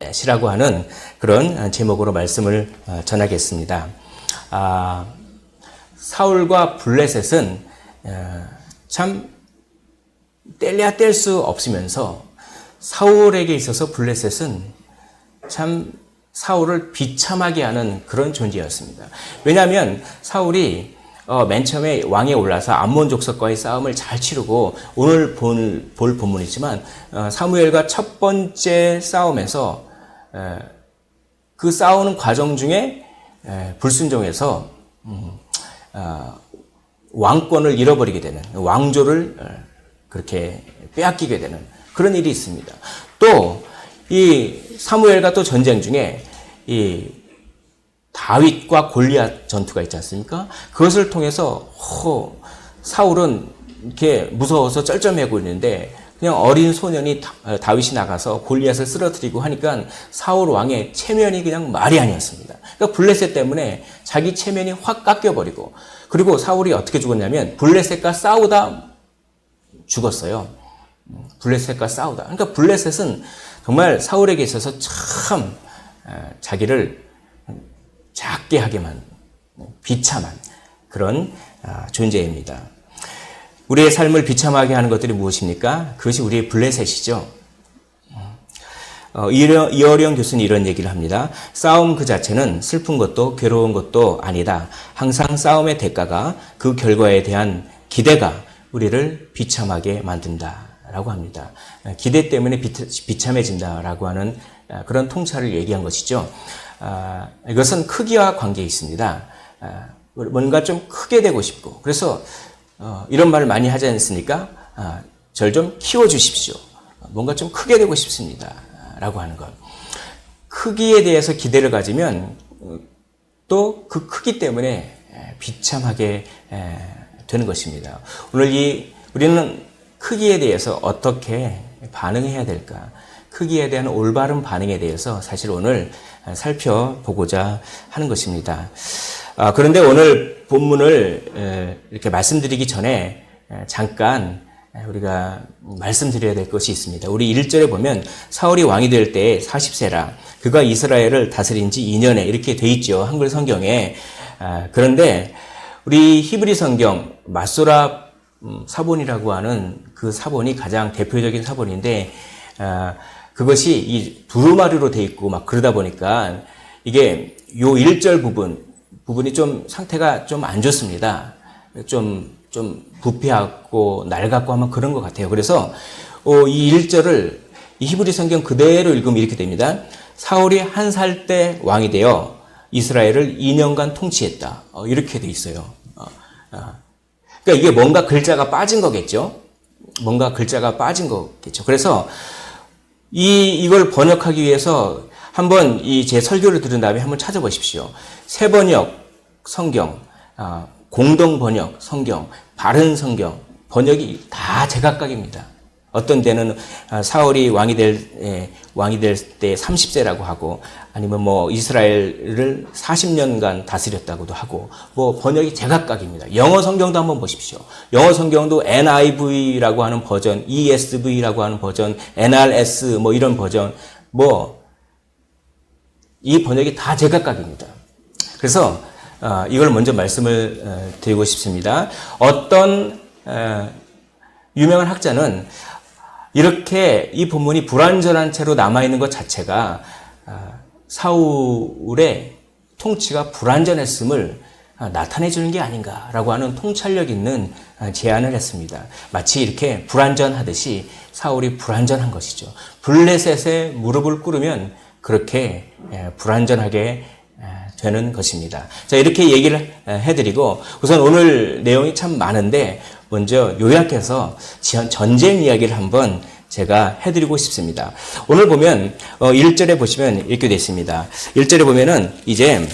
블레셋이라고 하는 그런 제목으로 말씀을 전하겠습니다. 사울과 블레셋은 참 뗄래야 뗄 수 없으면서 사울에게 있어서 블레셋은 참 사울을 비참하게 하는 그런 존재였습니다. 왜냐하면 사울이 맨 처음에 왕에 올라서 암몬 족속과의 싸움을 잘 치르고 오늘 볼 본문이지만 사무엘과 첫 번째 싸움에서 그 싸우는 과정 중에 불순종해서 왕권을 잃어버리게 되는, 왕조를 그렇게 빼앗기게 되는 그런 일이 있습니다. 또 이 사무엘과 또 전쟁 중에 이 다윗과 골리앗 전투가 있지 않습니까? 그것을 통해서 사울은 이렇게 무서워서 쩔쩔매고 있는데 그냥 어린 소년이 다윗이 나가서 골리앗을 쓰러뜨리고 하니까 사울 왕의 체면이 그냥 말이 아니었습니다. 그러니까 블레셋 때문에 자기 체면이 확 깎여버리고, 그리고 사울이 어떻게 죽었냐면 블레셋과 싸우다 죽었어요. 블레셋과 싸우다. 그러니까 블레셋은 정말 사울에게 있어서 참 자기를 작게 하게만, 비참한 그런 존재입니다. 우리의 삶을 비참하게 하는 것들이 무엇입니까? 그것이 우리의 블레셋이죠. 이어령 교수는 이런 얘기를 합니다. 싸움 그 자체는 슬픈 것도 괴로운 것도 아니다. 항상 싸움의 대가가 그 결과에 대한 기대가 우리를 비참하게 만든다라고 합니다. 기대 때문에 비참해진다라고 하는 그런 통찰을 얘기한 것이죠. 이것은 크기와 관계에 있습니다. 뭔가 좀 크게 되고 싶고, 그래서 이런 말을 많이 하지 않습니까? 절 좀 키워주십시오. 뭔가 좀 크게 되고 싶습니다. 라고 하는 것. 크기에 대해서 기대를 가지면 또 그 크기 때문에 비참하게 되는 것입니다. 오늘 우리는 크기에 대해서 어떻게 반응해야 될까? 크기에 대한 올바른 반응에 대해서 사실 오늘 살펴보고자 하는 것입니다. 그런데 오늘 본문을 이렇게 말씀드리기 전에 잠깐 우리가 말씀드려야 될 것이 있습니다. 우리 1절에 보면 사울이 왕이 될 때 40세라 그가 이스라엘을 다스린 지 2년에 이렇게 돼 있죠. 한글 성경에. 그런데 우리 히브리 성경 마소라 사본이라고 하는 그 사본이 가장 대표적인 사본인데 그것이 이 두루마리로 돼 있고 막 그러다 보니까 이게 요 1절 부분이 좀 상태가 좀 안 좋습니다. 좀 부패하고 낡았고 하면 그런 것 같아요. 그래서 이 1절을 이 히브리 성경 그대로 읽으면 이렇게 됩니다. 사울이 1살 때 왕이 되어 이스라엘을 2년간 통치했다. 이렇게 돼 있어요. 그러니까 이게 뭔가 글자가 빠진 거겠죠. 뭔가 글자가 빠진 거겠죠. 그래서 이걸 번역하기 위해서 한번 제 설교를 들은 다음에 한번 찾아보십시오. 새번역 성경, 공동 번역 성경, 바른 성경 번역이 다 제각각입니다. 어떤 데는 사울이 왕이 될 때 30세라고 하고, 아니면 이스라엘을 40년간 다스렸다고도 하고, 번역이 제각각입니다. 영어 성경도 한번 보십시오. 영어 성경도 NIV라고 하는 버전, ESV라고 하는 버전, NRS 이런 버전, 이 번역이 다 제각각입니다. 그래서 이걸 먼저 말씀을 드리고 싶습니다. 어떤 유명한 학자는 이렇게 이 본문이 불완전한 채로 남아있는 것 자체가 사울의 통치가 불완전했음을 나타내 주는 게 아닌가라고 하는 통찰력 있는 제안을 했습니다. 마치 이렇게 불완전하듯이 사울이 불완전한 것이죠. 블레셋에 무릎을 꿇으면 그렇게 불완전하게 되는 것입니다. 자, 이렇게 얘기를 해드리고 우선 오늘 내용이 참 많은데 먼저 요약해서 전쟁 이야기를 한번 제가 해드리고 싶습니다. 오늘 보면 1절에 보시면 이렇게 되어 있습니다. 1절에 보면은 이제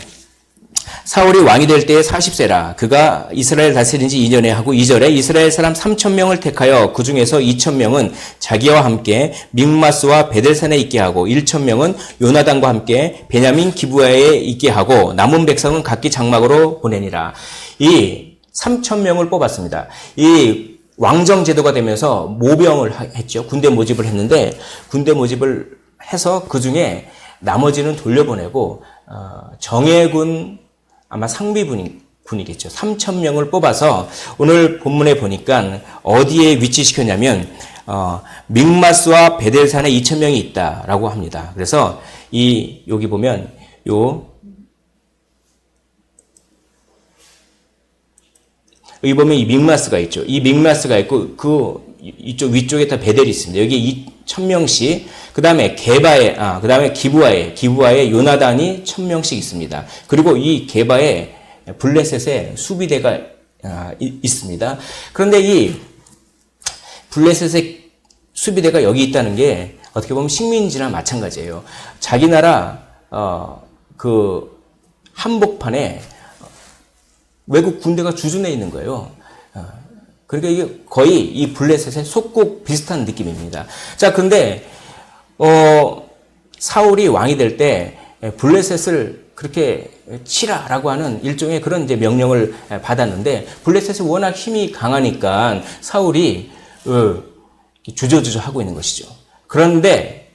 사울이 왕이 될 때에 40세라 그가 이스라엘 다스린 지 2년에 하고 2절에 이스라엘 사람 3,000명을 택하여 그 중에서 2,000명은 자기와 함께 믹마스와 베델산에 있게 하고 1,000명은 요나단과 함께 베냐민 기브아에 있게 하고 남은 백성은 각기 장막으로 보내니라. 이 3,000명을 뽑았습니다. 이 왕정 제도가 되면서 모병을 했죠. 군대 모집을 했는데 군대 모집을 해서 그 중에 나머지는 돌려보내고 정예군 아마 상비군이겠죠. 3,000명을 뽑아서 오늘 본문에 보니까 어디에 위치시켰냐면 믹마스와 베델산에 2,000명이 있다라고 합니다. 그래서 여기 보면 여기 보면 이 믹마스가 있죠. 이 믹마스가 있고 이쪽 위쪽에 다 베델이 있습니다. 여기 1,000명씩. 그다음에 그다음에 기부아에 요나단이 1,000명씩 있습니다. 그리고 이 게바에 블레셋의 수비대가 있습니다. 그런데 이 블레셋의 수비대가 여기 있다는 게 어떻게 보면 식민지나 마찬가지예요. 자기 나라 그 한복판에 외국 군대가 주둔해 있는 거예요. 그러니까 이게 거의 이 블레셋의 속국 비슷한 느낌입니다. 자, 근데 사울이 왕이 될 때 블레셋을 그렇게 치라라고 하는 일종의 그런 이제 명령을 받았는데 블레셋이 워낙 힘이 강하니까 사울이 주저주저 하고 있는 것이죠. 그런데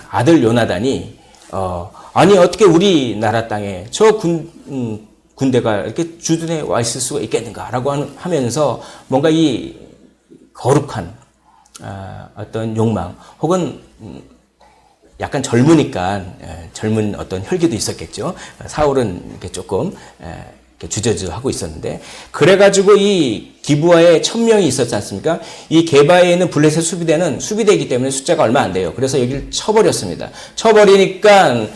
아들 요나단이 아니 어떻게 우리나라 땅에 저 군대가 이렇게 주둔해 와 있을 수가 있겠는가라고 하면서 뭔가 이 거룩한 어떤 욕망 혹은 약간 젊으니까 젊은 어떤 혈기도 있었겠죠. 사울은 이렇게 조금 이렇게 주저주저하고 있었는데 그래가지고 이 기부아에 1,000명이 있었지 않습니까? 이 게바에 있는 블레셋 수비대이기 때문에 숫자가 얼마 안 돼요. 그래서 여기를 쳐버렸습니다. 쳐버리니까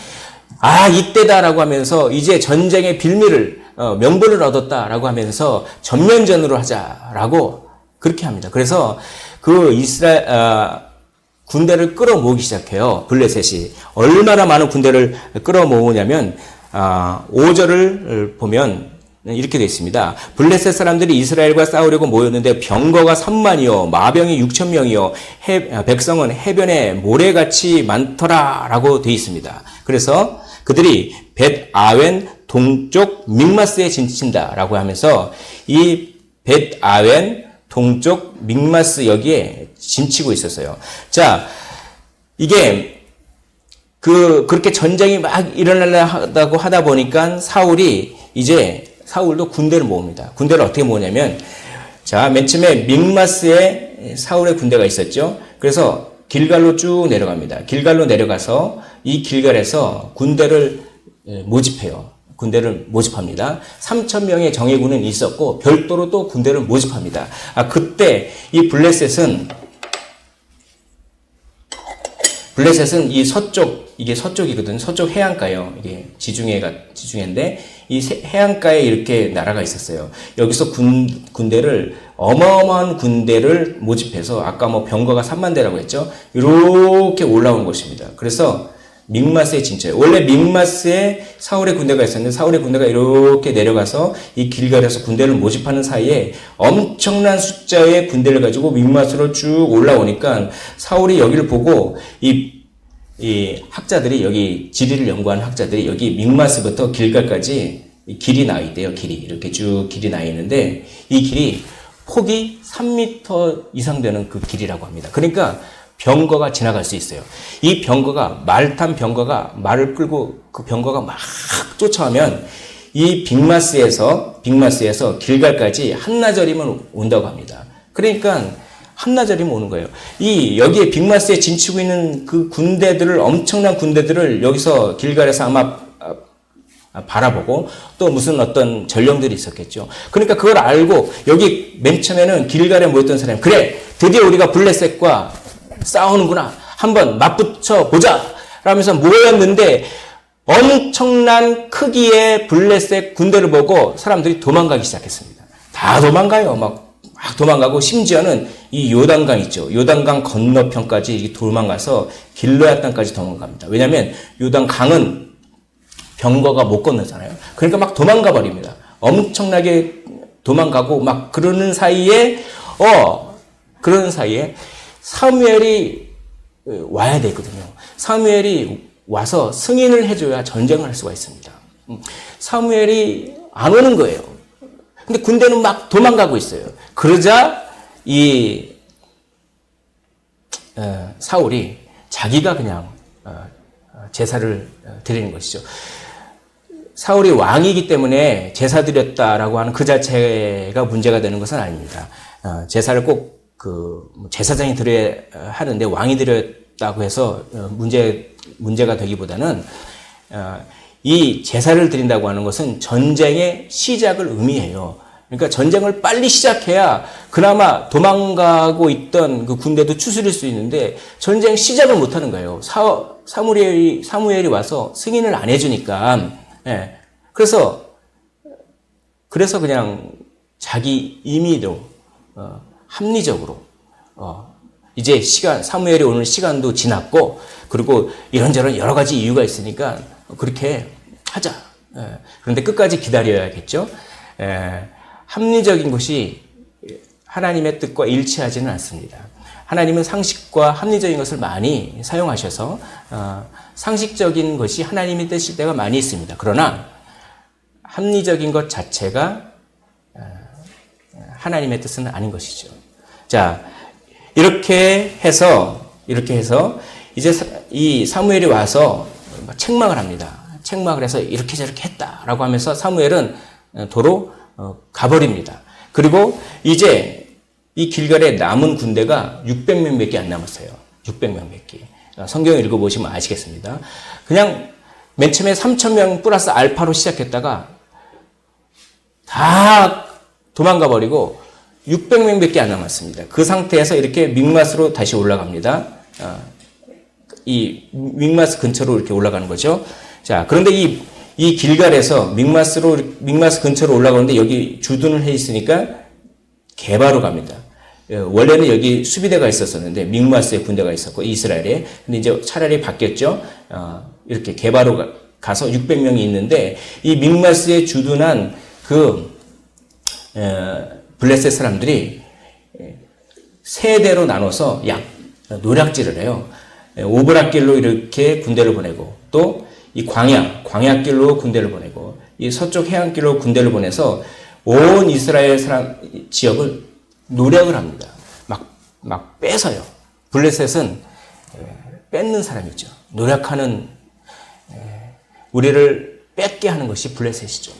이때다라고 하면서 이제 전쟁의 빌미를 명분을 얻었다라고 하면서 전면전으로 하자라고 그렇게 합니다. 그래서 그 이스라엘 군대를 끌어모으기 시작해요. 블레셋이 얼마나 많은 군대를 끌어모으냐면 5절을 보면 이렇게 되어 있습니다. 블레셋 사람들이 이스라엘과 싸우려고 모였는데 병거가 3만이요 마병이 6,000명이요 백성은 해변에 모래같이 많더라라고 되어 있습니다. 그래서 그들이 벳아웬 동쪽 믹마스에 진친다라고 하면서 이 벳아웬 동쪽 믹마스 여기에 진치고 있었어요. 자, 이게 그렇게 전쟁이 막 일어나려고 하다 보니까 사울도 군대를 모읍니다. 군대를 어떻게 모으냐면 자, 맨 처음에 믹마스에 사울의 군대가 있었죠. 그래서 길갈로 쭉 내려갑니다. 길갈로 내려가서 이 길갈에서 군대를 모집해요. 군대를 모집합니다. 3,000명의 정예군은 있었고 별도로 또 군대를 모집합니다. 그때 이 블레셋은 이 이게 서쪽이거든. 서쪽 해안가요. 이게 지중해인데 이 해안가에 이렇게 나라가 있었어요. 여기서 어마어마한 군대를 모집해서 아까 병거가 3만 대라고 했죠. 이렇게 올라온 것입니다. 그래서 믹마스에 진쳐요. 원래 믹마스에 사울의 군대가 있었는데 사울의 군대가 이렇게 내려가서 이 길갈에서 군대를 모집하는 사이에 엄청난 숫자의 군대를 가지고 믹마스로 쭉 올라오니까 사울이 여기를 보고 이 학자들이 여기 지리를 연구한 학자들이 여기 믹마스부터 길갈까지 길이 나 있대요. 이렇게 쭉 길이 나 있는데 이 길이 폭이 3m 이상 되는 그 길이라고 합니다. 그러니까 병거가 지나갈 수 있어요. 이 병거가 말탄 병거가 말을 끌고 그 병거가 막 쫓아오면 이 빅마스에서 길갈까지 한나절이면 온다고 합니다. 그러니까 한나절이면 오는 거예요. 여기에 빅마스에 진치고 있는 그 엄청난 군대들을 여기서 길갈에서 아마 바라보고 또 무슨 어떤 전령들이 있었겠죠. 그러니까 그걸 알고 여기 맨 처음에는 길갈에 모였던 사람이 그래 드디어 우리가 블레셋과 싸우는구나. 한번 맞붙여 보자. 라면서 모였는데 엄청난 크기의 블레셋 군대를 보고 사람들이 도망가기 시작했습니다. 다 도망가요. 막 도망가고 심지어는 이 요단강 있죠. 요단강 건너편까지 도망가서 길르앗 땅까지 도망갑니다. 왜냐하면 요단강은 병거가 못 건너잖아요. 그러니까 막 도망가 버립니다. 엄청나게 도망가고 막 그러는 사이에 사무엘이 와야 되거든요. 사무엘이 와서 승인을 해줘야 전쟁을 할 수가 있습니다. 사무엘이 안 오는 거예요. 근데 군대는 막 도망가고 있어요. 그러자 사울이 자기가 그냥 제사를 드리는 것이죠. 사울이 왕이기 때문에 제사 드렸다라고 하는 그 자체가 문제가 되는 것은 아닙니다. 제사를 꼭 제사장이 드려야 하는데 왕이 드렸다고 해서 문제가 되기보다는 이 제사를 드린다고 하는 것은 전쟁의 시작을 의미해요. 그러니까 전쟁을 빨리 시작해야 그나마 도망가고 있던 그 군대도 추스릴 수 있는데 전쟁 시작을 못 하는 거예요. 사무엘이 와서 승인을 안 해주니까. 예. 그래서 그냥 자기 임의로, 합리적으로, 이제 사무엘이 오늘 시간도 지났고, 그리고 이런저런 여러 가지 이유가 있으니까 그렇게 하자. 예. 그런데 끝까지 기다려야겠죠. 예. 합리적인 것이 하나님의 뜻과 일치하지는 않습니다. 하나님은 상식과 합리적인 것을 많이 사용하셔서 상식적인 것이 하나님의 뜻일 때가 많이 있습니다. 그러나 합리적인 것 자체가 하나님의 뜻은 아닌 것이죠. 자, 이렇게 해서 이제 이 사무엘이 와서 책망을 합니다. 책망을 해서 이렇게 저렇게 했다라고 하면서 사무엘은 도로 가버립니다. 그리고 이제 이 길갈에 남은 군대가 600명 밖에 안 남았어요. 600명 밖에. 성경을 읽어보시면 아시겠습니다. 그냥 맨 처음에 3,000명 플러스 알파로 시작했다가 다 도망가 버리고 600명 밖에 안 남았습니다. 그 상태에서 이렇게 믹맛으로 다시 올라갑니다. 이 믹마스 근처로 이렇게 올라가는 거죠. 자, 그런데 이 길갈에서 믹마스 근처로 올라가는데 여기 주둔을 해 있으니까 게바로 갑니다. 원래는 여기 수비대가 있었었는데 믹마스에 군대가 있었고 이스라엘에. 근데 이제 차라리 바뀌었죠. 이렇게 게바로 가서 600명이 있는데 이 믹마스에 주둔한 블레셋 사람들이 세 대로 나눠서 노략질을 해요. 오브락길로 이렇게 군대를 보내고 또 이 광야길로 군대를 보내고 이 서쪽 해안길로 군대를 보내서 온 이스라엘 지역을 노략을 합니다. 막 뺏어요. 블레셋은 뺏는 사람이죠. 노략하는, 우리를 뺏게 하는 것이 블레셋이죠.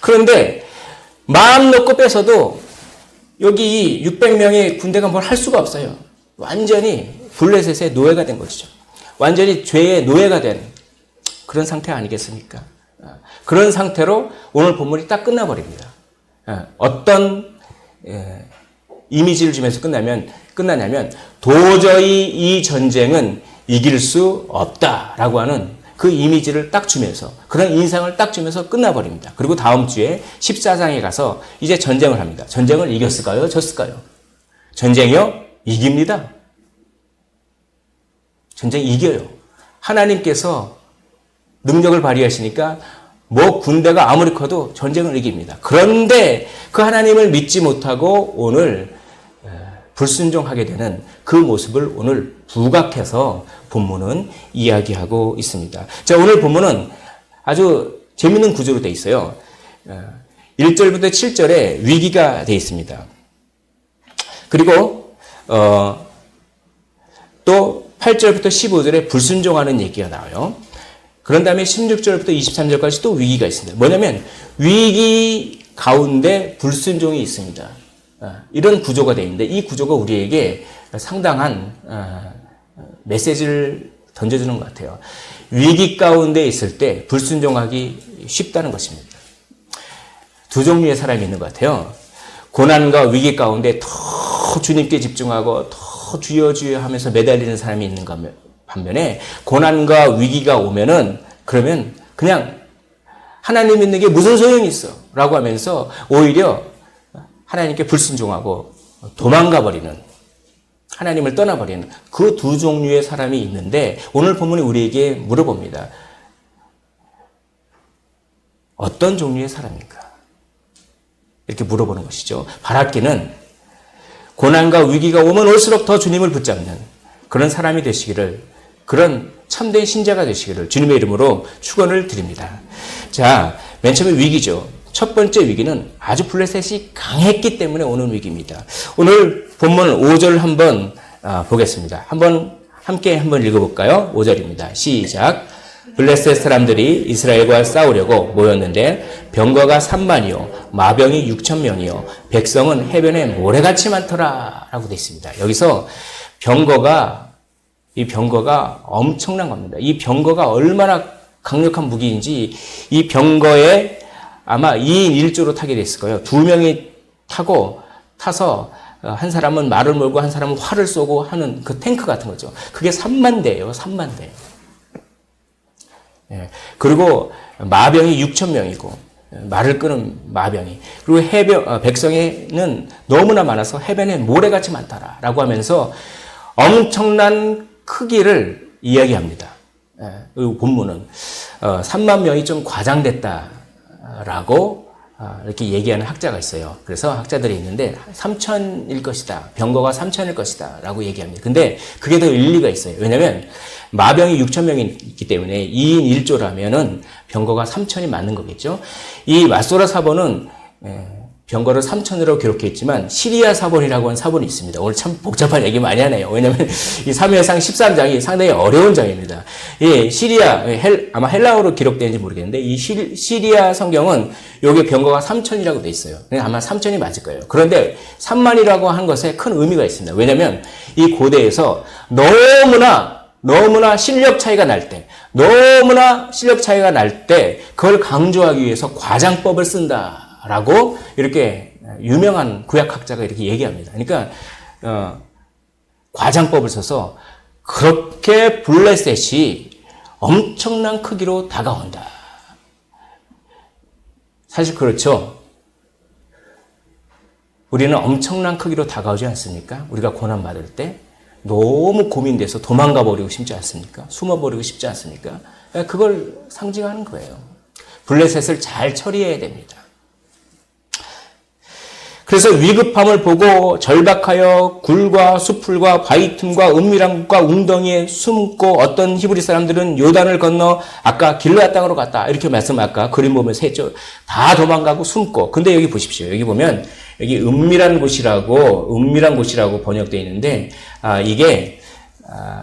그런데 마음 놓고 뺏어도 여기 600명의 군대가 뭘 할 수가 없어요. 완전히 블레셋의 노예가 된 것이죠. 완전히 죄의 노예가 된 그런 상태 아니겠습니까? 그런 상태로 오늘 본문이 딱 끝나버립니다. 어떤 이미지를 주면서 끝나냐면 도저히 이 전쟁은 이길 수 없다라고 하는 그 이미지를 딱 주면서 그런 인상을 딱 주면서 끝나버립니다. 그리고 다음 주에 14장에 가서 이제 전쟁을 합니다. 전쟁을 이겼을까요? 졌을까요? 전쟁이요? 이깁니다. 전쟁 이겨요. 하나님께서 능력을 발휘하시니까 뭐 군대가 아무리 커도 전쟁을 이깁니다. 그런데 그 하나님을 믿지 못하고 오늘 불순종하게 되는 그 모습을 오늘 부각해서 본문은 이야기하고 있습니다. 자, 오늘 본문은 아주 재밌는 구조로 되어 있어요. 1절부터 7절에 위기가 되어 있습니다. 그리고 또 8절부터 15절에 불순종하는 얘기가 나와요. 그런 다음에 16절부터 23절까지 또 위기가 있습니다. 뭐냐면 위기 가운데 불순종이 있습니다. 이런 구조가 되어 있는데 이 구조가 우리에게 상당한 메시지를 던져주는 것 같아요. 위기 가운데 있을 때 불순종하기 쉽다는 것입니다. 두 종류의 사람이 있는 것 같아요. 고난과 위기 가운데 더 주님께 집중하고 더 주여 주여 하면서 매달리는 사람이 있는 반면에 고난과 위기가 오면은 그러면 그냥 하나님 믿는 게 무슨 소용이 있어 라고 하면서 오히려 하나님께 불순종하고 도망가 버리는, 하나님을 떠나버리는 그 두 종류의 사람이 있는데 오늘 본문이 우리에게 물어봅니다. 어떤 종류의 사람입니까? 이렇게 물어보는 것이죠. 바라기는 고난과 위기가 오면 올수록 더 주님을 붙잡는 그런 사람이 되시기를, 그런 참된 신자가 되시기를 주님의 이름으로 축원을 드립니다. 자, 맨 처음에 위기죠. 첫 번째 위기는 아주 블레셋이 강했기 때문에 오는 위기입니다. 오늘 본문 5절 한번 보겠습니다. 함께 한번 읽어볼까요? 5절입니다. 시작. 블레셋 사람들이 이스라엘과 싸우려고 모였는데 병거가 3만이요 마병이 6천 명이요 백성은 해변에 모래같이 많더라 라고 되어 있습니다. 여기서 이 병거가 엄청난 겁니다. 이 병거가 얼마나 강력한 무기인지 이 병거에 아마 2인 1조로 타게 됐을 거예요. 2명이 타서 한 사람은 말을 몰고 한 사람은 활을 쏘고 하는 그 탱크 같은 거죠. 그게 3만 대예요. 3만 대. 예. 그리고 마병이 6천 명이고 말을 끄는 마병이 그리고 백성에는 너무나 많아서 해변에 모래같이 많다라고 하면서 엄청난 크기를 이야기합니다. 예. 이 본문은 3만 명이 좀 과장됐다라고 이렇게 얘기하는 학자가 있어요. 그래서 학자들이 있는데 3천일 것이다. 병거가 3천일 것이다. 라고 얘기합니다. 근데 그게 더 일리가 있어요. 왜냐하면 마병이 6천 명이 있기 때문에 2인 1조라면은 병거가 3천이 맞는 거겠죠. 이 마소라 사본은 병거를 3천으로 기록했지만 시리아 사본이라고 하는 사본이 있습니다. 오늘 참 복잡한 얘기 많이 하네요. 왜냐하면 이 사무엘상 13장이 상당히 어려운 장입니다. 이 시리아, 아마 헬라어로 기록되는지 모르겠는데 이 시리아 성경은 여기 병거가 3천이라고 돼 있어요. 아마 3천이 맞을 거예요. 그런데 3만이라고 한 것에 큰 의미가 있습니다. 왜냐하면 이 고대에서 너무나 실력 차이가 날 때, 그걸 강조하기 위해서 과장법을 쓴다라고 이렇게 유명한 구약학자가 이렇게 얘기합니다. 그러니까 과장법을 써서 그렇게 블레셋이 엄청난 크기로 다가온다. 사실 그렇죠. 우리는 엄청난 크기로 다가오지 않습니까? 우리가 고난받을 때 너무 고민돼서 도망가 버리고 싶지 않습니까? 숨어 버리고 싶지 않습니까? 그걸 상징하는 거예요. 블레셋을 잘 처리해야 됩니다. 그래서 위급함을 보고 절박하여 굴과 수풀과 바위 틈과 은밀한 곳과 웅덩이에 숨고 어떤 히브리 사람들은 요단을 건너 아까 길르앗 땅으로 갔다. 이렇게 아까 그림 보면서 했죠. 다 도망가고 숨고. 근데 여기 보십시오. 여기 보면 여기 은밀한 곳이라고 번역되어 있는데 이게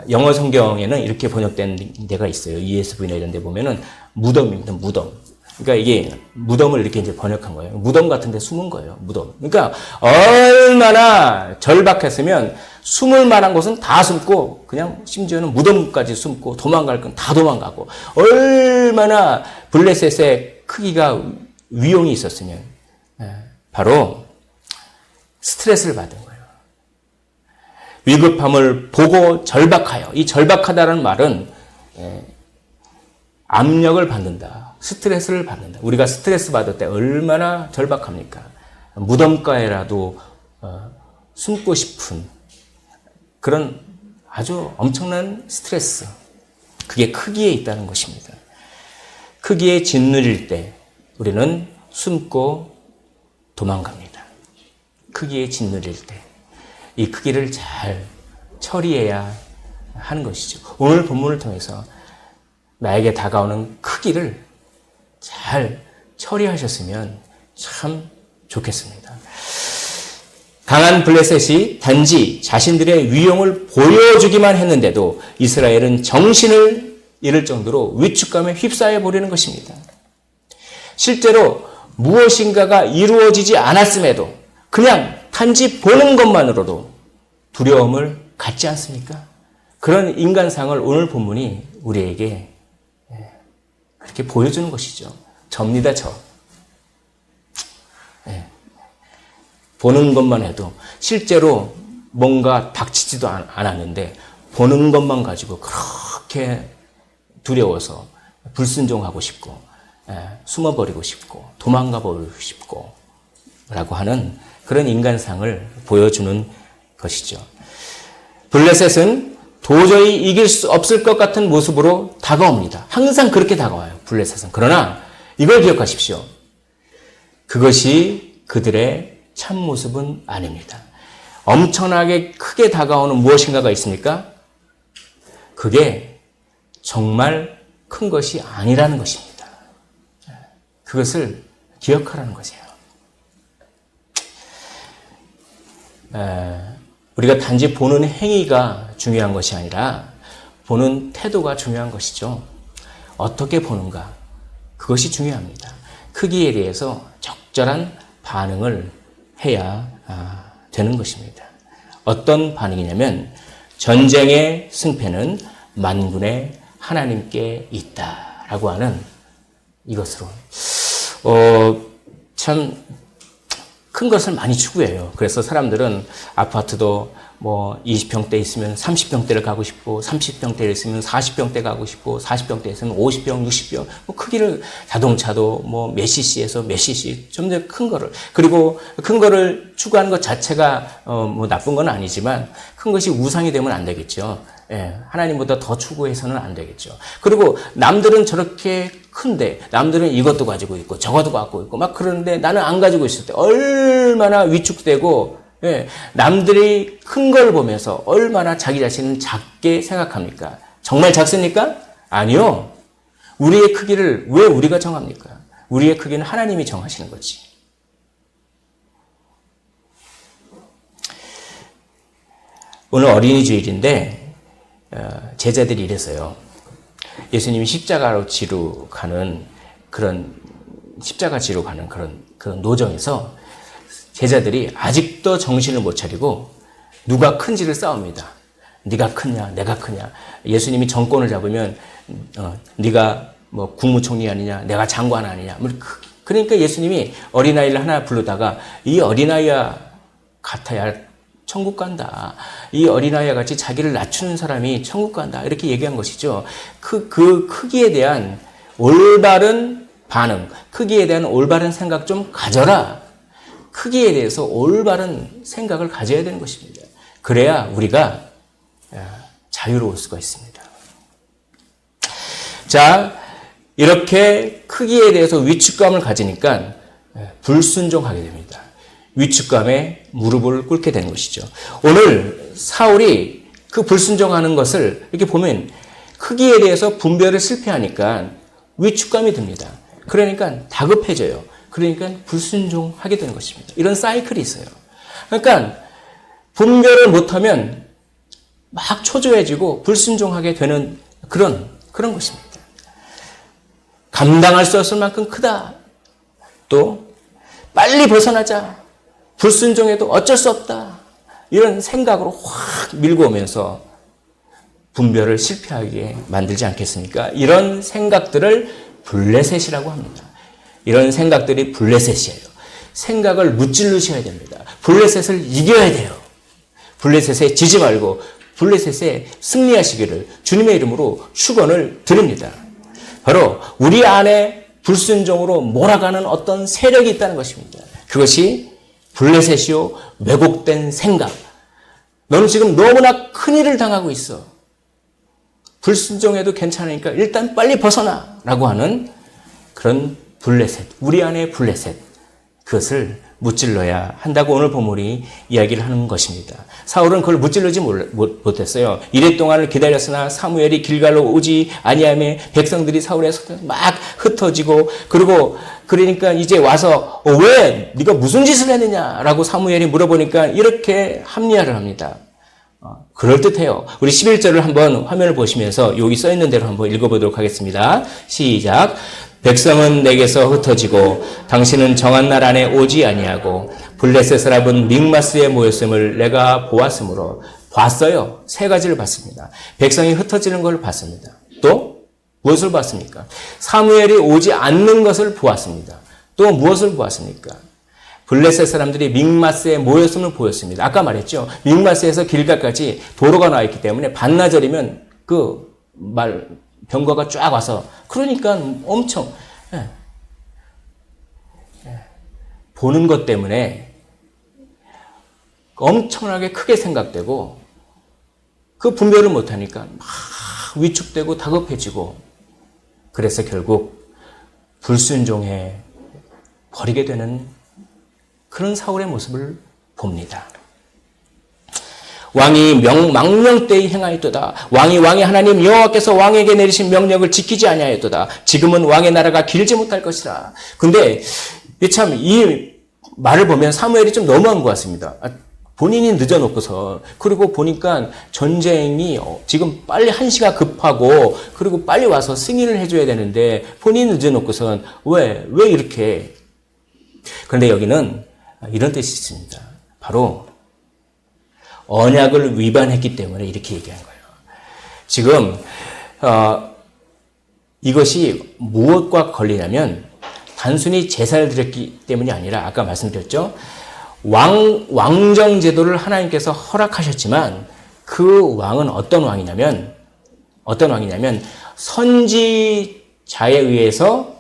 영어 성경에는 이렇게 번역된 데가 있어요. ESV나 이런 데 보면은 무덤입니다. 무덤. 그러니까 이게 무덤을 이렇게 이제 번역한 거예요. 무덤 같은 데 숨은 거예요. 무덤. 그러니까 얼마나 절박했으면 숨을 만한 곳은 다 숨고 그냥 심지어는 무덤까지 숨고 도망갈 건 다 도망가고 얼마나 블레셋의 크기가 위용이 있었으면 바로 스트레스를 받은 거예요. 위급함을 보고 절박하여. 이 절박하다는 말은 압력을 받는다. 스트레스를 받는다. 우리가 스트레스 받을 때 얼마나 절박합니까? 무덤가에라도 숨고 싶은 그런 아주 엄청난 스트레스. 그게 크기에 있다는 것입니다. 크기에 짓누릴 때 우리는 숨고 도망갑니다. 크기에 짓누릴 때 이 크기를 잘 처리해야 하는 것이죠. 오늘 본문을 통해서 나에게 다가오는 크기를 잘 처리하셨으면 참 좋겠습니다. 강한 블레셋이 단지 자신들의 위용을 보여주기만 했는데도 이스라엘은 정신을 잃을 정도로 위축감에 휩싸여 버리는 것입니다. 실제로 무엇인가가 이루어지지 않았음에도 그냥 단지 보는 것만으로도 두려움을 갖지 않습니까? 그런 인간상을 오늘 본문이 우리에게 그렇게 보여주는 것이죠. 접니다, 저. 보는 것만 해도 실제로 뭔가 닥치지도 않았는데 보는 것만 가지고 그렇게 두려워서 불순종하고 싶고 숨어버리고 싶고 도망가 버리고 싶고 라고 하는 그런 인간상을 보여주는 것이죠. 블레셋은 도저히 이길 수 없을 것 같은 모습으로 다가옵니다. 항상 그렇게 다가와요. 블레셋은. 그러나 이걸 기억하십시오. 그것이 그들의 참모습은 아닙니다. 엄청나게 크게 다가오는 무엇인가가 있습니까? 그게 정말 큰 것이 아니라는 것입니다. 그것을 기억하라는 것이에요. 우리가 단지 보는 행위가 중요한 것이 아니라 보는 태도가 중요한 것이죠. 어떻게 보는가? 그것이 중요합니다. 크기에 대해서 적절한 반응을 해야 되는 것입니다. 어떤 반응이냐면 전쟁의 승패는 만군의 하나님께 있다라고 하는 이것으로 참 큰 것을 많이 추구해요. 그래서 사람들은 아파트도 뭐 20평대 있으면 30평대를 가고 싶고 30평대 있으면 40평대 가고 싶고 40평대 있으면 50평, 60평 뭐 크기를 자동차도 뭐 몇 cc에서 몇 cc 좀 더 큰 거를 그리고 큰 거를 추구하는 것 자체가 뭐 나쁜 건 아니지만 큰 것이 우상이 되면 안 되겠죠. 예, 하나님보다 더 추구해서는 안 되겠죠. 그리고 남들은 저렇게 큰데 남들은 이것도 가지고 있고 저것도 갖고 있고 막 그러는데 나는 안 가지고 있을 때 얼마나 위축되고 예, 남들이 큰 걸 보면서 얼마나 자기 자신은 작게 생각합니까? 정말 작습니까? 아니요. 우리의 크기를 왜 우리가 정합니까? 우리의 크기는 하나님이 정하시는 거지. 오늘 어린이 주일인데 제자들이 이랬어요. 예수님이 십자가 지로 가는 그런 그런 노정에서 제자들이 아직도 정신을 못 차리고 누가 큰지를 싸웁니다. 네가 크냐, 내가 크냐. 예수님이 정권을 잡으면 네가 뭐 국무총리 아니냐, 내가 장관 아니냐. 그러니까 예수님이 어린아이를 하나 부르다가 이 어린아이와 같아야 천국 간다. 이 어린아이와 같이 자기를 낮추는 사람이 천국 간다. 이렇게 얘기한 것이죠. 그 크기에 대한 올바른 반응, 크기에 대한 올바른 생각 좀 가져라. 크기에 대해서 올바른 생각을 가져야 되는 것입니다. 그래야 우리가 자유로울 수가 있습니다. 자, 이렇게 크기에 대해서 위축감을 가지니까 불순종하게 됩니다. 위축감에 무릎을 꿇게 되는 것이죠. 오늘 사울이 그 불순종하는 것을 이렇게 보면 크기에 대해서 분별을 실패하니까 위축감이 듭니다. 그러니까 다급해져요. 그러니까 불순종하게 되는 것입니다. 이런 사이클이 있어요. 그러니까 분별을 못하면 막 초조해지고 불순종하게 되는 그런 것입니다. 감당할 수 없을 만큼 크다. 또 빨리 벗어나자. 불순종해도 어쩔 수 없다. 이런 생각으로 확 밀고 오면서 분별을 실패하게 만들지 않겠습니까? 이런 생각들을 블레셋이라고 합니다. 이런 생각들이 블레셋이에요. 생각을 무찔르셔야 됩니다. 블레셋을 이겨야 돼요. 블레셋에 지지 말고 블레셋에 승리하시기를 주님의 이름으로 축원을 드립니다. 바로 우리 안에 불순종으로 몰아가는 어떤 세력이 있다는 것입니다. 그것이 블레셋이요, 왜곡된 생각. 너는 지금 너무나 큰일을 당하고 있어. 불순종해도 괜찮으니까 일단 빨리 벗어나 라고 하는 그런 블레셋, 우리 안에 블레셋, 그것을 무찔러야 한다고 오늘 본문이 이야기를 하는 것입니다. 사울은 그걸 무찔러지 못했어요. 이래 동안을 기다렸으나 사무엘이 길갈로 오지 아니하며 백성들이 사울의 손에 막 흩어지고 그러니까 이제 와서 왜 네가 무슨 짓을 했느냐라고 사무엘이 물어보니까 이렇게 합리화를 합니다. 그럴듯해요. 우리 11절을 한번 화면을 보시면서 여기 써 있는 대로 한번 읽어보도록 하겠습니다. 시작. 백성은 내게서 흩어지고 당신은 정한 날 안에 오지 아니하고 블레셋 사람은 믹마스에 모였음을 내가 보았으므로 봤어요. 세 가지를 봤습니다. 백성이 흩어지는 걸 봤습니다. 또 무엇을 봤습니까? 사무엘이 오지 않는 것을 보았습니다. 또 무엇을 보았습니까? 블레셋 사람들이 믹마스에 모였음을 보였습니다. 아까 말했죠. 믹마스에서 길갈까지 도로가 나와 있기 때문에 반나절이면 병거가 쫙 와서 그러니까 엄청 보는 것 때문에 엄청나게 크게 생각되고 그 분별을 못하니까 막 위축되고 다급해지고 그래서 결국 불순종해 버리게 되는 그런 사울의 모습을 봅니다. 왕이 망령되이 행하였도다. 왕이 하나님 여호와께서 왕에게 내리신 명령을 지키지 아니하였도다. 지금은 왕의 나라가 길지 못할 것이라. 근데 참 이 말을 보면 사무엘이 좀 너무한 것 같습니다. 본인이 늦어놓고서, 그리고 보니까 전쟁이 지금 빨리 한시가 급하고, 그리고 빨리 와서 승인을 해줘야 되는데, 본인이 늦어놓고선 왜 이렇게. 그런데 여기는 이런 뜻이 있습니다. 바로 언약을 위반했기 때문에 이렇게 얘기한 거예요. 지금 이것이 무엇과 걸리냐면 단순히 제사를 드렸기 때문이 아니라 아까 말씀드렸죠. 왕정 제도를 하나님께서 허락하셨지만 그 왕은 어떤 왕이냐면 선지자에 의해서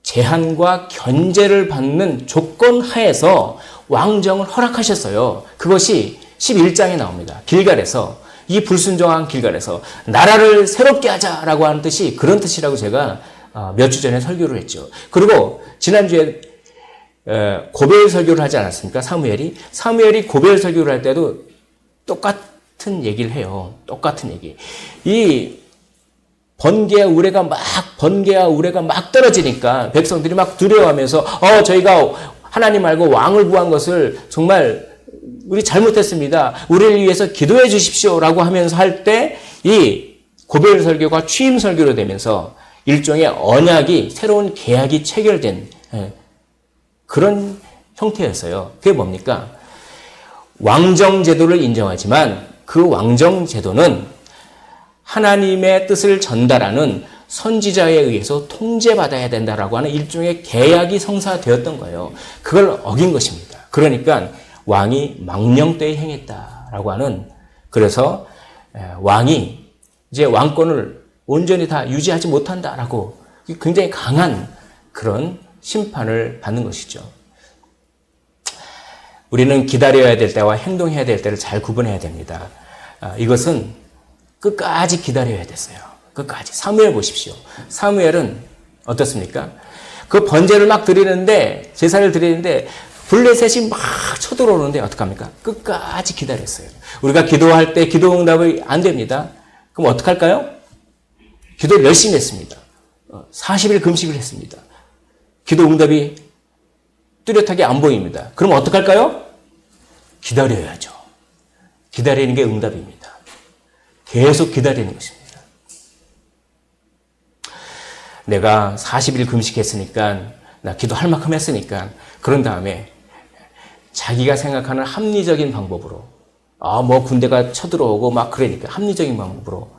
제한과 견제를 받는 조건 하에서 왕정을 허락하셨어요. 그것이 11장에 나옵니다. 길갈에서, 이 불순종한 길갈에서 나라를 새롭게 하자라고 하는 뜻이 그런 뜻이라고 제가 몇 주 전에 설교를 했죠. 그리고 지난주에 고벨 설교를 하지 않았습니까? 사무엘이 고벨 설교를 할 때도 똑같은 얘기를 해요. 똑같은 얘기. 이 번개와 우레가 막 떨어지니까 백성들이 막 두려워하면서 저희가 하나님 말고 왕을 구한 것을 정말 우리 잘못했습니다. 우리를 위해서 기도해 주십시오라고 하면서 할 때 이 고벨 설교가 취임 설교로 되면서 일종의 언약이, 새로운 계약이 체결된 그런 형태였어요. 그게 뭡니까? 왕정 제도를 인정하지만 그 왕정 제도는 하나님의 뜻을 전달하는 선지자에 의해서 통제받아야 된다라고 하는 일종의 계약이 성사되었던 거예요. 그걸 어긴 것입니다. 그러니까 왕이 망령되이 행했다라고 하는, 그래서 왕이 이제 왕권을 온전히 다 유지하지 못한다라고 굉장히 강한 그런 심판을 받는 것이죠. 우리는 기다려야 될 때와 행동해야 될 때를 잘 구분해야 됩니다. 이것은 끝까지 기다려야 됐어요. 끝까지. 사무엘 보십시오. 사무엘은 어떻습니까? 그 번제를 막 드리는데, 제사를 드리는데 블레셋이 막 쳐들어오는데 어떡합니까? 끝까지 기다렸어요. 우리가 기도할 때 기도 응답이 안 됩니다. 그럼 어떡할까요? 기도를 열심히 했습니다. 40일 금식을 했습니다. 기도 응답이 뚜렷하게 안 보입니다. 그럼 어떡할까요? 기다려야죠. 기다리는 게 응답입니다. 계속 기다리는 것입니다. 내가 40일 금식했으니까, 나 기도할 만큼 했으니까, 그런 다음에 자기가 생각하는 합리적인 방법으로, 뭐 군대가 쳐들어오고 막 그러니까 합리적인 방법으로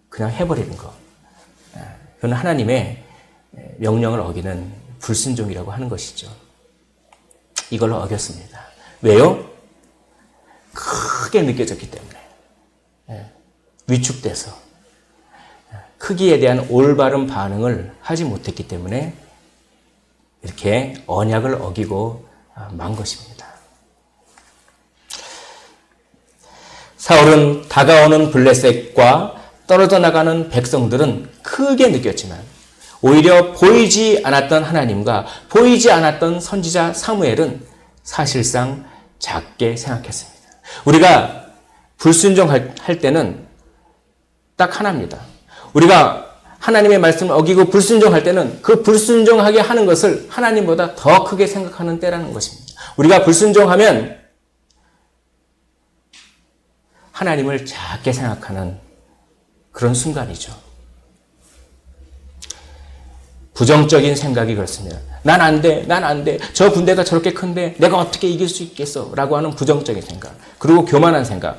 그냥 해버리는 거. 그건 하나님의 명령을 어기는 불순종이라고 하는 것이죠. 이걸 어겼습니다. 왜요? 크게 느껴졌기 때문에. 위축돼서 크기에 대한 올바른 반응을 하지 못했기 때문에 이렇게 언약을 어기고 만 것입니다. 사울은 다가오는 블레셋과 떨어져 나가는 백성들은 크게 느꼈지만 오히려 보이지 않았던 하나님과 보이지 않았던 선지자 사무엘은 사실상 작게 생각했습니다. 우리가 불순종할 때는 딱 하나입니다. 우리가 하나님의 말씀을 어기고 불순종할 때는 그 불순종하게 하는 것을 하나님보다 더 크게 생각하는 때라는 것입니다. 우리가 불순종하면 하나님을 작게 생각하는 그런 순간이죠. 부정적인 생각이 그렇습니다. 난 안 돼, 난 안 돼. 저 군대가 저렇게 큰데 내가 어떻게 이길 수 있겠어? 라고 하는 부정적인 생각. 그리고 교만한 생각.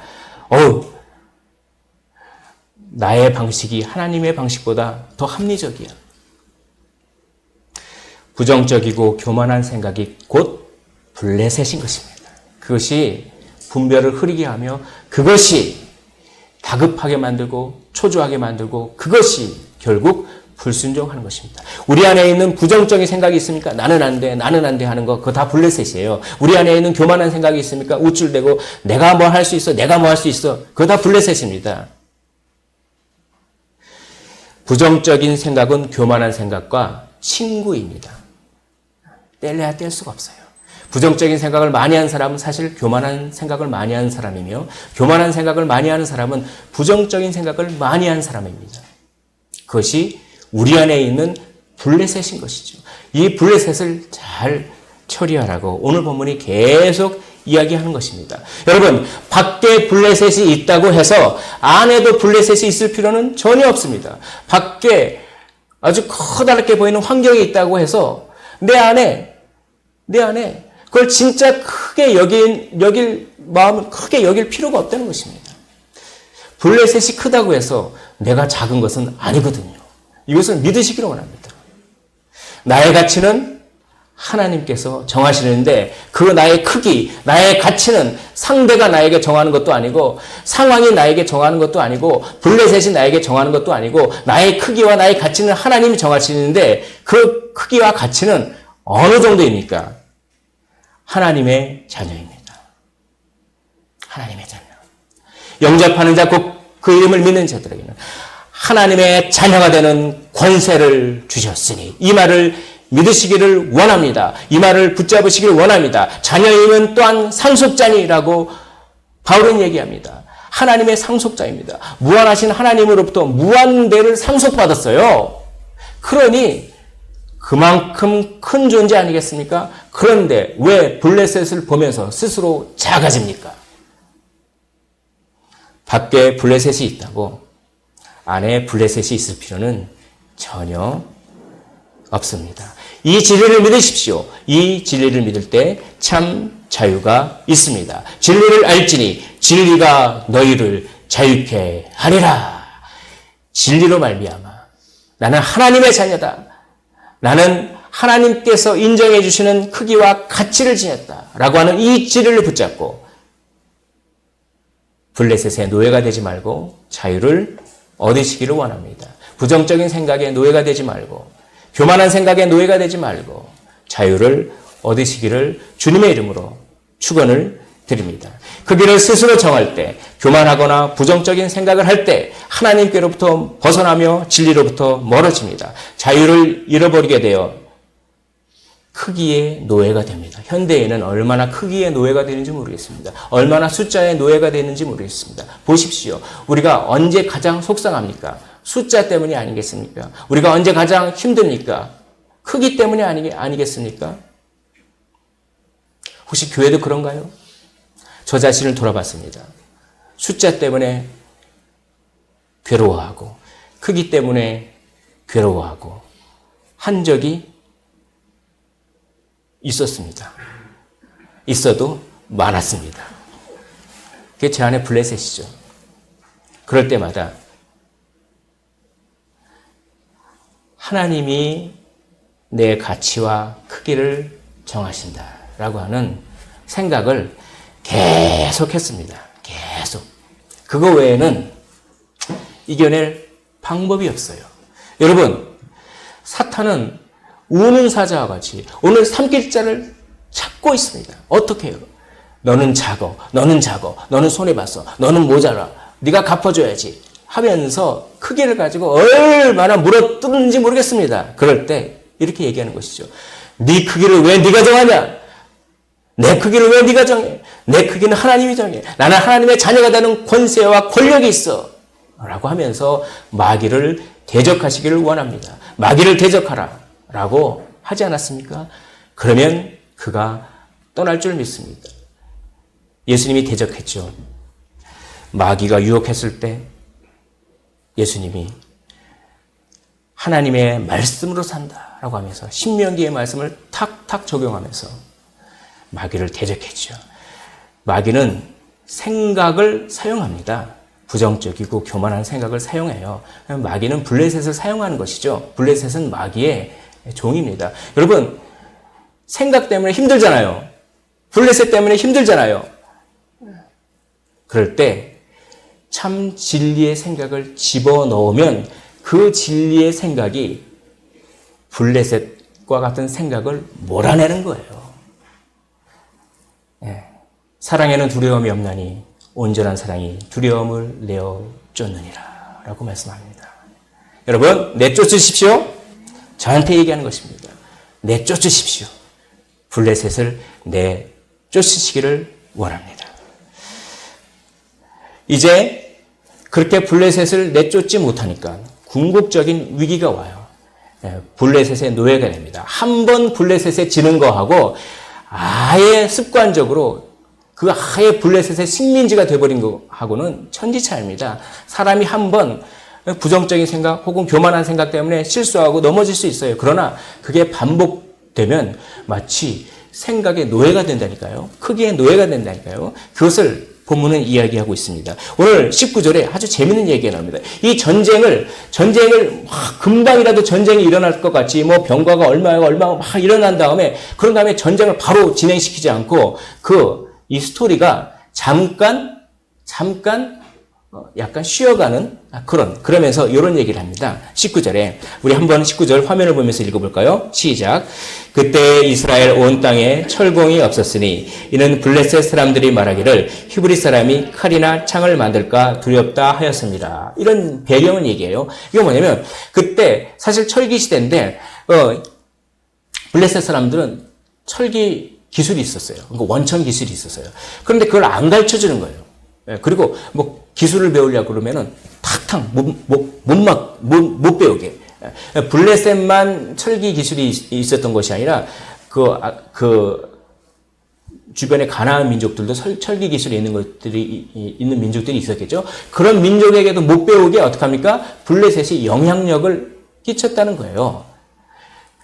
나의 방식이 하나님의 방식보다 더 합리적이야. 부정적이고 교만한 생각이 곧 블레셋인 것입니다. 그것이 분별을 흐리게 하며 그것이 다급하게 만들고 초조하게 만들고 그것이 결국 불순종하는 것입니다. 우리 안에 있는 부정적인 생각이 있습니까? 나는 안 돼, 나는 안 돼 하는 거, 그거 다 블레셋이에요. 우리 안에 있는 교만한 생각이 있습니까? 우쭐대고 내가 뭐 할 수 있어, 내가 뭐 할 수 있어. 그거 다 블레셋입니다. 부정적인 생각은 교만한 생각과 친구입니다. 뗄래야 뗄 수가 없어요. 부정적인 생각을 많이 하는 사람은 사실 교만한 생각을 많이 하는 사람이며 교만한 생각을 많이 하는 사람은 부정적인 생각을 많이 하는 사람입니다. 그것이 우리 안에 있는 블레셋인 것이죠. 이 블레셋을 잘 처리하라고 오늘 본문이 계속 이야기하는 것입니다. 여러분, 밖에 블레셋이 있다고 해서 안에도 블레셋이 있을 필요는 전혀 없습니다. 밖에 아주 커다랗게 보이는 환경이 있다고 해서 내 안에 그걸 진짜 크게 여길 마음을 크게 여길 필요가 없다는 것입니다. 블레셋이 크다고 해서 내가 작은 것은 아니거든요. 이것을 믿으시기를 원합니다. 나의 가치는 하나님께서 정하시는데 그 나의 크기, 나의 가치는 상대가 나에게 정하는 것도 아니고 상황이 나에게 정하는 것도 아니고 블레셋이 나에게 정하는 것도 아니고 나의 크기와 나의 가치는 하나님이 정하시는데 그 크기와 가치는 어느 정도입니까? 하나님의 자녀입니다. 하나님의 자녀. 영접하는 자, 그 이름을 믿는 자들에게는 하나님의 자녀가 되는 권세를 주셨으니 이 말을 믿으시기를 원합니다. 이 말을 붙잡으시기를 원합니다. 자녀임은 또한 상속자니라고 바울은 얘기합니다. 하나님의 상속자입니다. 무한하신 하나님으로부터 무한대를 상속받았어요. 그러니 그만큼 큰 존재 아니겠습니까? 그런데 왜 블레셋을 보면서 스스로 작아집니까? 밖에 블레셋이 있다고 안에 블레셋이 있을 필요는 전혀 없습니다. 이 진리를 믿으십시오. 이 진리를 믿을 때 참 자유가 있습니다. 진리를 알지니 진리가 너희를 자유케 하리라. 진리로 말미암아 나는 하나님의 자녀다. 나는 하나님께서 인정해 주시는 크기와 가치를 지녔다라고 하는 이 진리를 붙잡고 블레셋의 노예가 되지 말고 자유를 얻으시기를 원합니다. 부정적인 생각에 노예가 되지 말고 교만한 생각에 노예가 되지 말고 자유를 얻으시기를 주님의 이름으로 축원을 드립니다. 그 길을 스스로 정할 때 교만하거나 부정적인 생각을 할 때 하나님께로부터 벗어나며 진리로부터 멀어집니다. 자유를 잃어버리게 되어 크기의 노예가 됩니다. 현대에는 얼마나 크기의 노예가 되는지 모르겠습니다. 얼마나 숫자의 노예가 되는지 모르겠습니다. 보십시오. 우리가 언제 가장 속상합니까? 숫자 때문이 아니겠습니까? 우리가 언제 가장 힘듭니까? 크기 때문이 아니겠습니까? 혹시 교회도 그런가요? 저 자신을 돌아봤습니다. 숫자 때문에 괴로워하고 크기 때문에 괴로워하고 한 적이 있었습니다. 있어도 많았습니다. 그게 제 안에 블레셋이죠. 그럴 때마다 하나님이 내 가치와 크기를 정하신다라고 하는 생각을 계속했습니다. 계속. 그거 외에는 이겨낼 방법이 없어요. 여러분, 사탄은 우는 사자와 같이 오늘 삼킬자를 찾고 있습니다. 어떻게 해요? 너는 작어, 너는 작어, 너는 손해봤어, 너는 모자라, 네가 갚아줘야지 하면서 크기를 가지고 얼마나 물어뜯는지 모르겠습니다. 그럴 때 이렇게 얘기하는 것이죠. 네 크기를 왜 네가 정하냐? 내 크기를 왜 네가 정해? 내 크기는 하나님이 정해. 나는 하나님의 자녀가 되는 권세와 권력이 있어. 라고 하면서 마귀를 대적하시기를 원합니다. 마귀를 대적하라. 라고 하지 않았습니까? 그러면 그가 떠날 줄 믿습니다. 예수님이 대적했죠. 마귀가 유혹했을 때 예수님이 하나님의 말씀으로 산다라고 하면서 신명기의 말씀을 탁탁 적용하면서 마귀를 대적했죠. 마귀는 생각을 사용합니다. 부정적이고 교만한 생각을 사용해요. 마귀는 블레셋을 사용하는 것이죠. 블레셋은 마귀의 종입니다. 여러분, 생각 때문에 힘들잖아요. 블레셋 때문에 힘들잖아요. 그럴 때 참 진리의 생각을 집어넣으면 그 진리의 생각이 블레셋과 같은 생각을 몰아내는 거예요. 네. 사랑에는 두려움이 없나니 온전한 사랑이 두려움을 내어 쫓느니라 라고 말씀합니다. 여러분, 내쫓으십시오. 저한테 얘기하는 것입니다. 내쫓으십시오. 블레셋을 내쫓으시기를 원합니다. 이제 그렇게 블레셋을 내쫓지 못하니까 궁극적인 위기가 와요. 블레셋의 노예가 됩니다. 한 번 블레셋에 지는 거하고 아예 습관적으로 그 아예 블레셋의 식민지가 돼버린 거하고는 천지차이입니다. 사람이 한 번 부정적인 생각 혹은 교만한 생각 때문에 실수하고 넘어질 수 있어요. 그러나 그게 반복되면 마치 생각의 노예가 된다니까요. 크기의 노예가 된다니까요. 그것을 본문은 이야기하고 있습니다. 오늘 19절에 아주 재밌는 얘기가 나옵니다. 이 전쟁을 금방이라도 전쟁이 일어날 것 같이 뭐 병과가 얼마가 막 일어난 다음에 그런 다음에 전쟁을 바로 진행시키지 않고 이 스토리가 잠깐 약간 쉬어가는 그러면서 이런 얘기를 합니다. 19절에 우리 한번 19절 화면을 보면서 읽어볼까요? 시작. 그때 이스라엘 온 땅에 철공이 없었으니 이는 블레셋 사람들이 말하기를 히브리 사람이 칼이나 창을 만들까 두렵다 하였습니다. 이런 배경은 얘기예요. 이거 뭐냐면 그때 사실 철기 시대인데 블레셋 사람들은 철기 기술이 있었어요. 그러니까 원천 기술이 있었어요. 그런데 그걸 안 가르쳐 주는 거예요. 그리고 뭐 기술을 배우려고 그러면은 탁탁 못 배우게. 블레셋만 철기 기술이 있었던 것이 아니라 주변의 가나안 민족들도 철기 기술이 있는 민족들이 있었겠죠. 그런 민족에게도 못 배우게 어떡합니까? 블레셋이 영향력을 끼쳤다는 거예요.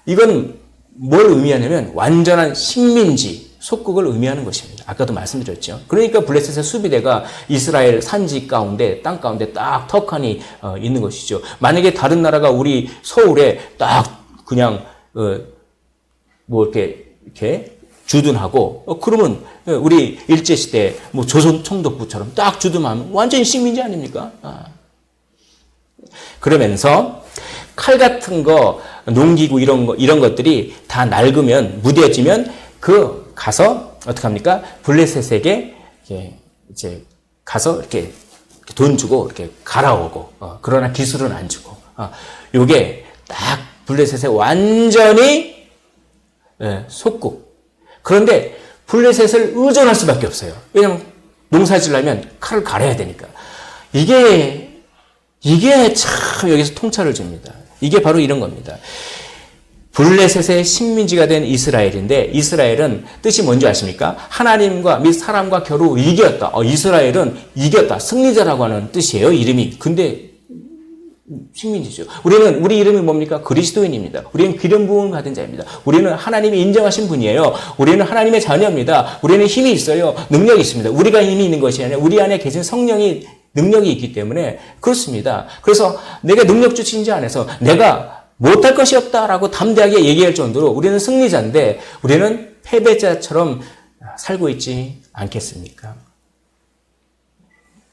이건 뭘 의미하냐면 완전한 식민지, 속국을 의미하는 것입니다. 아까도 말씀드렸죠. 그러니까 블레셋의 수비대가 이스라엘 산지 가운데, 땅 가운데 딱 턱하니 있는 것이죠. 만약에 다른 나라가 우리 서울에 딱 그냥 이렇게 주둔하고 그러면 우리 일제시대 뭐 조선 총독부처럼 딱 주둔하면 완전히 식민지 아닙니까? 그러면서 칼 같은 거, 농기구 이런 것들이 다 낡으면 무뎌지면 가서 어떡합니까? 블레셋에게 이제 가서 이렇게 돈 주고 이렇게 갈아오고 그러나 기술은 안 주고 요게 딱 블레셋에 완전히 속국. 그런데 블레셋을 의존할 수밖에 없어요. 왜냐하면 농사 지려면 칼을 갈아야 되니까. 이게 참 여기서 통찰을 줍니다. 이게 바로 이런 겁니다. 블레셋의 식민지가 된 이스라엘인데 이스라엘은 뜻이 뭔지 아십니까? 하나님과 및 사람과 겨루 이겼다. 이스라엘은 이겼다. 승리자라고 하는 뜻이에요. 이름이. 근데 식민지죠. 우리 이름이 뭡니까? 그리스도인입니다. 우리는 기름 부음을 받은 자입니다. 우리는 하나님이 인정하신 분이에요. 우리는 하나님의 자녀입니다. 우리는 힘이 있어요. 능력이 있습니다. 우리가 힘이 있는 것이 아니라 우리 안에 계신 성령이 능력이 있기 때문에 그렇습니다. 그래서 내가 능력 주신 자 안에서 내가 못할 것이 없다라고 담대하게 얘기할 정도로 우리는 승리자인데 우리는 패배자처럼 살고 있지 않겠습니까?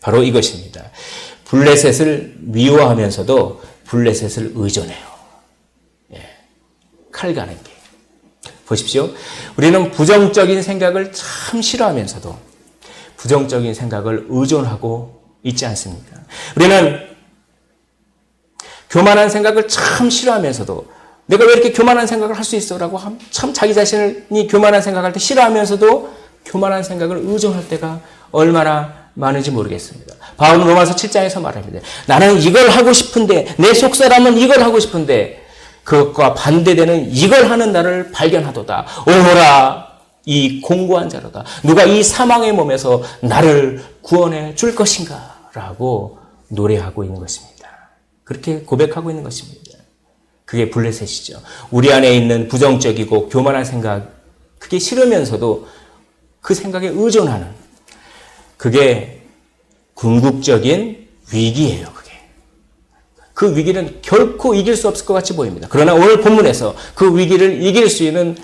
바로 이것입니다. 블레셋을 미워하면서도 블레셋을 의존해요. 칼 가는 게. 보십시오. 우리는 부정적인 생각을 참 싫어하면서도 부정적인 생각을 의존하고 있지 않습니까? 우리는 교만한 생각을 참 싫어하면서도 내가 왜 이렇게 교만한 생각을 할 수 있어? 라고 참 자기 자신이 교만한 생각할 때 싫어하면서도 교만한 생각을 의존할 때가 얼마나 많은지 모르겠습니다. 바울은 로마서 7장에서 말합니다. 나는 이걸 하고 싶은데 내 속사람은 이걸 하고 싶은데 그것과 반대되는 이걸 하는 나를 발견하도다. 오호라 이 공고한 자로다. 누가 이 사망의 몸에서 나를 구원해 줄 것인가? 라고 노래하고 있는 것입니다. 그렇게 고백하고 있는 것입니다. 그게 블레셋이죠. 우리 안에 있는 부정적이고 교만한 생각, 그게 싫으면서도 그 생각에 의존하는 그게 궁극적인 위기예요. 그 위기는 결코 이길 수 없을 것 같이 보입니다. 그러나 오늘 본문에서 그 위기를 이길 수 있는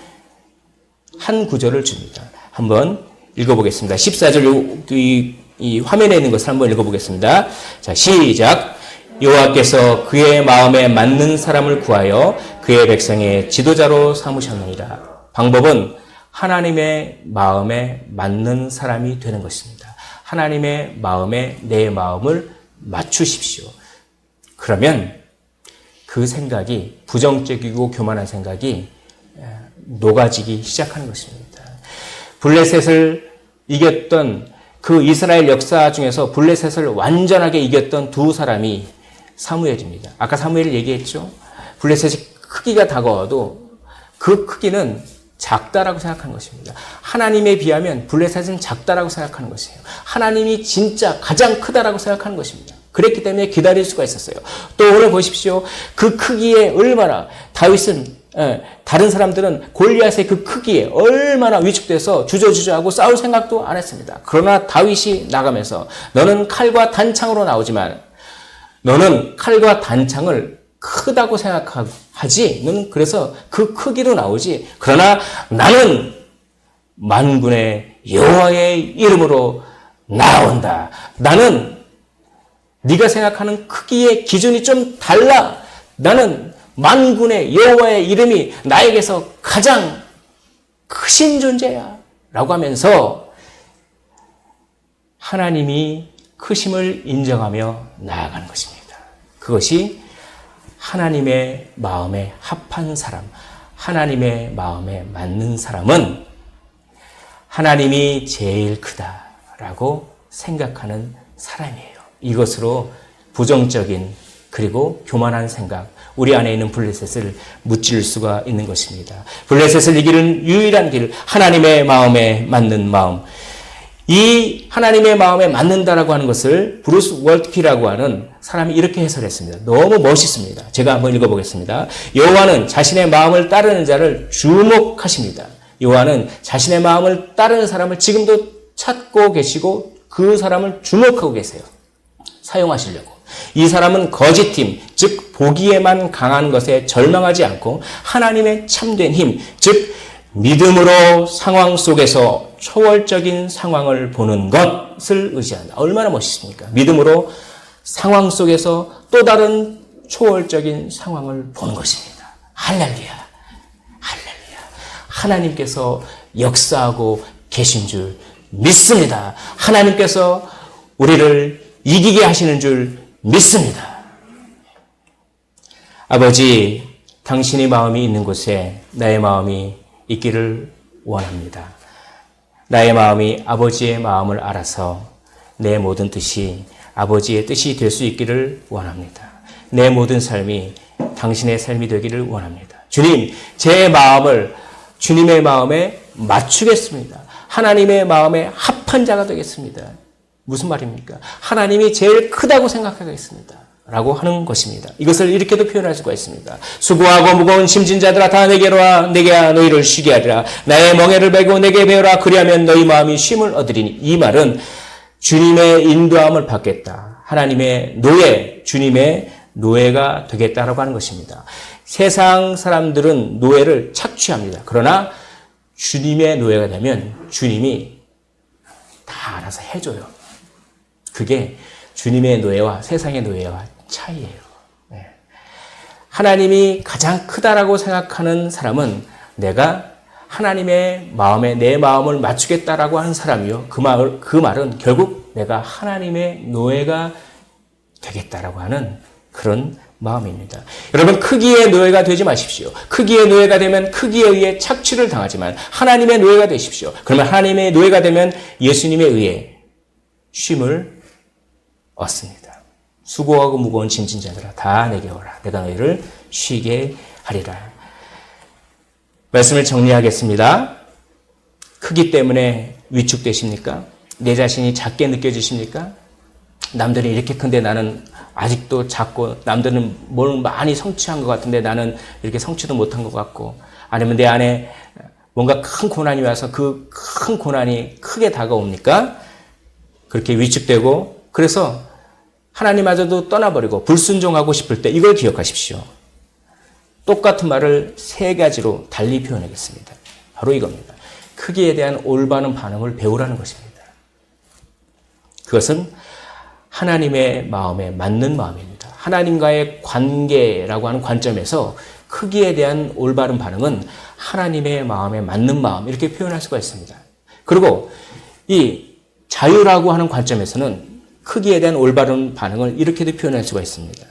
한 구절을 줍니다. 한번 읽어보겠습니다. 14절 이 화면에 있는 것을 한번 읽어보겠습니다. 자, 시작. 여호와께서 그의 마음에 맞는 사람을 구하여 그의 백성의 지도자로 삼으셨느니라. 방법은 하나님의 마음에 맞는 사람이 되는 것입니다. 하나님의 마음에 내 마음을 맞추십시오. 그러면 그 생각이 부정적이고 교만한 생각이 녹아지기 시작하는 것입니다. 블레셋을 이겼던 그 이스라엘 역사 중에서 블레셋을 완전하게 이겼던 두 사람이 사무엘입니다. 아까 사무엘을 얘기했죠. 블레셋이 크기가 다가와도 그 크기는 작다라고 생각하는 것입니다. 하나님에 비하면 블레셋은 작다라고 생각하는 것이에요. 하나님이 진짜 가장 크다라고 생각하는 것입니다. 그랬기 때문에 기다릴 수가 있었어요. 또 오늘 보십시오. 그 크기에 얼마나 다윗은 다른 사람들은 골리앗의 그 크기에 얼마나 위축돼서 주저주저하고 싸울 생각도 안 했습니다. 그러나 다윗이 나가면서 너는 칼과 단창으로 나오지만 너는 칼과 단창을 크다고 생각하지. 너는 그래서 그 크기로 나오지. 그러나 나는 만군의 여호와의 이름으로 나온다. 나는 네가 생각하는 크기의 기준이 좀 달라. 나는 만군의 여호와의 이름이 나에게서 가장 크신 존재야. 라고 하면서 하나님이 크심을 인정하며 나아가는 것입니다. 그것이 하나님의 마음에 합한 사람, 하나님의 마음에 맞는 사람은 하나님이 제일 크다라고 생각하는 사람이에요. 이것으로 부정적인 그리고 교만한 생각, 우리 안에 있는 블레셋을 무찔 수가 있는 것입니다. 블레셋을 이기는 유일한 길, 하나님의 마음에 맞는 마음. 이 하나님의 마음에 맞는다라고 하는 것을 브루스 월트피라고 하는 사람이 이렇게 해설했습니다. 너무 멋있습니다. 제가 한번 읽어보겠습니다. 여호와는 자신의 마음을 따르는 자를 주목하십니다. 여호와는 자신의 마음을 따르는 사람을 지금도 찾고 계시고 그 사람을 주목하고 계세요. 사용하시려고. 이 사람은 거짓힘, 즉 보기에만 강한 것에 절망하지 않고 하나님의 참된 힘, 즉 믿음으로 상황 속에서 초월적인 상황을 보는 것을 의지한다. 얼마나 멋있습니까? 믿음으로 상황 속에서 또 다른 초월적인 상황을 보는 것입니다. 할렐루야. 할렐루야. 하나님께서 역사하고 계신 줄 믿습니다. 하나님께서 우리를 이기게 하시는 줄 믿습니다. 아버지, 당신의 마음이 있는 곳에 나의 마음이 있기를 원합니다. 나의 마음이 아버지의 마음을 알아서 내 모든 뜻이 아버지의 뜻이 될 수 있기를 원합니다. 내 모든 삶이 당신의 삶이 되기를 원합니다. 주님, 제 마음을 주님의 마음에 맞추겠습니다. 하나님의 마음에 합한 자가 되겠습니다. 무슨 말입니까? 하나님이 제일 크다고 생각하겠습니다. 라고 하는 것입니다. 이것을 이렇게도 표현할 수가 있습니다. 수고하고 무거운 짐진 자들아 다 내게로 와. 내가 너희를 쉬게 하리라. 나의 멍에를 메고 내게 배우라. 그리하면 너희 마음이 쉼을 얻으리니. 이 말은 주님의 인도함을 받겠다. 하나님의 노예, 주님의 노예가 되겠다라고 하는 것입니다. 세상 사람들은 노예를 착취합니다. 그러나 주님의 노예가 되면 주님이 다 알아서 해줘요. 그게 주님의 노예와 세상의 노예와 차이예요. 네. 하나님이 가장 크다라고 생각하는 사람은 내가 하나님의 마음에 내 마음을 맞추겠다라고 하는 사람이요. 그 말은 결국 내가 하나님의 노예가 되겠다라고 하는 그런 마음입니다. 여러분, 크기의 노예가 되지 마십시오. 크기의 노예가 되면 크기에 의해 착취를 당하지만 하나님의 노예가 되십시오. 그러면 하나님의 노예가 되면 예수님에 의해 쉼을 얻습니다. 수고하고 무거운 짐진 자들아 다 내게 오라. 내가 너희를 쉬게 하리라. 말씀을 정리하겠습니다. 크기 때문에 위축되십니까? 내 자신이 작게 느껴지십니까? 남들이 이렇게 큰데 나는 아직도 작고, 남들은 뭘 많이 성취한 것 같은데 나는 이렇게 성취도 못한 것 같고, 아니면 내 안에 뭔가 큰 고난이 와서 그 큰 고난이 크게 다가옵니까? 그렇게 위축되고, 그래서 하나님마저도 떠나버리고 불순종하고 싶을 때 이걸 기억하십시오. 똑같은 말을 세 가지로 달리 표현하겠습니다. 바로 이겁니다. 크기에 대한 올바른 반응을 배우라는 것입니다. 그것은 하나님의 마음에 맞는 마음입니다. 하나님과의 관계라고 하는 관점에서 크기에 대한 올바른 반응은 하나님의 마음에 맞는 마음, 이렇게 표현할 수가 있습니다. 그리고 이 자유라고 하는 관점에서는 크기에 대한 올바른 반응을 이렇게도 표현할 수가 있습니다.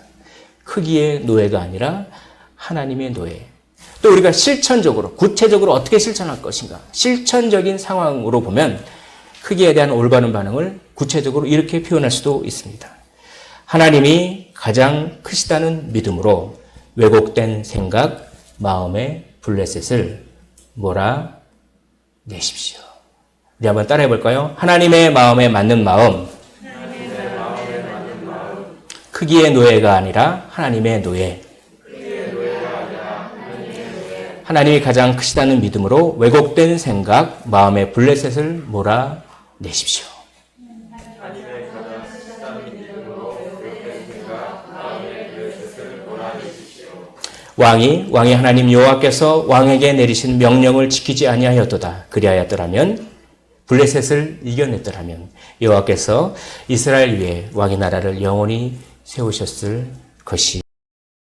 크기의 노예가 아니라 하나님의 노예. 또 우리가 실천적으로, 구체적으로 어떻게 실천할 것인가? 실천적인 상황으로 보면 크기에 대한 올바른 반응을 구체적으로 이렇게 표현할 수도 있습니다. 하나님이 가장 크시다는 믿음으로 왜곡된 생각, 마음의 블레셋을 몰아내십시오. 우리 한번 따라해 볼까요? 하나님의 마음에 맞는 마음. 크기의 노예가 아니라 하나님의 노예. 하나님이 가장 크시다는 믿음으로 왜곡된 생각, 마음의 블레셋을 몰아내십시오. 왕이 하나님 여호와께서 왕에게 내리신 명령을 지키지 아니하였도다. 그리하였더라면 블레셋을 이겨냈더라면 여호와께서 이스라엘 위에 왕의 나라를 영원히 세우셨을 것이